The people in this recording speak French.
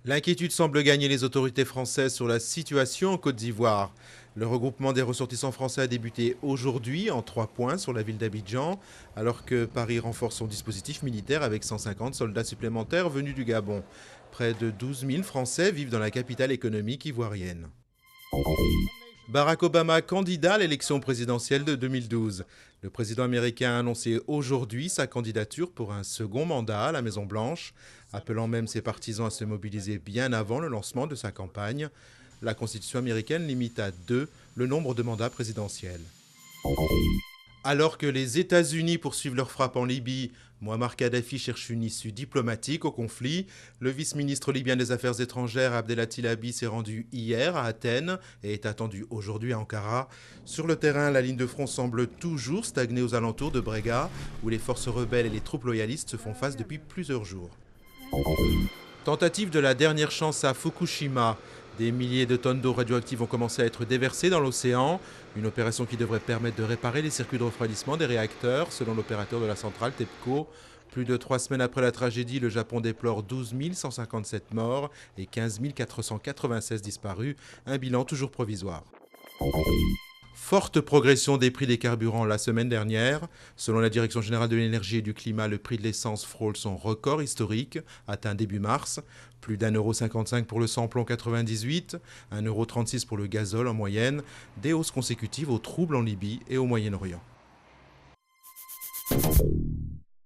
L'inquiétude semble gagner les autorités françaises sur la situation en Côte d'Ivoire. Le regroupement des ressortissants français a débuté aujourd'hui en 3 points sur la ville d'Abidjan, alors que Paris renforce son dispositif militaire avec 150 soldats supplémentaires venus du Gabon. Près de 12 000 Français vivent dans la capitale économique ivoirienne. Barack Obama, candidat à l'élection présidentielle de 2012. Le président américain a annoncé aujourd'hui sa candidature pour un second mandat à la Maison-Blanche, appelant même ses partisans à se mobiliser bien avant le lancement de sa campagne. La Constitution américaine limite à 2 le nombre de mandats présidentiels. Alors que les États-Unis poursuivent leur frappe en Libye, Mouammar Kadhafi cherche une issue diplomatique au conflit. Le vice-ministre libyen des Affaires étrangères Abdelatif Labi s'est rendu hier à Athènes et est attendu aujourd'hui à Ankara. Sur le terrain, la ligne de front semble toujours stagner aux alentours de Brega, où les forces rebelles et les troupes loyalistes se font face depuis plusieurs jours. Tentative de la dernière chance à Fukushima. Des milliers de tonnes d'eau radioactive ont commencé à être déversées dans l'océan. Une opération qui devrait permettre de réparer les circuits de refroidissement des réacteurs, selon l'opérateur de la centrale TEPCO. Plus de 3 semaines après la tragédie, le Japon déplore 12 157 morts et 15 496 disparus. Un bilan toujours provisoire. Forte progression des prix des carburants la semaine dernière. Selon la Direction générale de l'énergie et du climat, le prix de l'essence frôle son record historique, atteint début mars. Plus d'1,55 € pour le samplon 98, 1,36 € pour le gazole en moyenne. Des hausses consécutives aux troubles en Libye et au Moyen-Orient.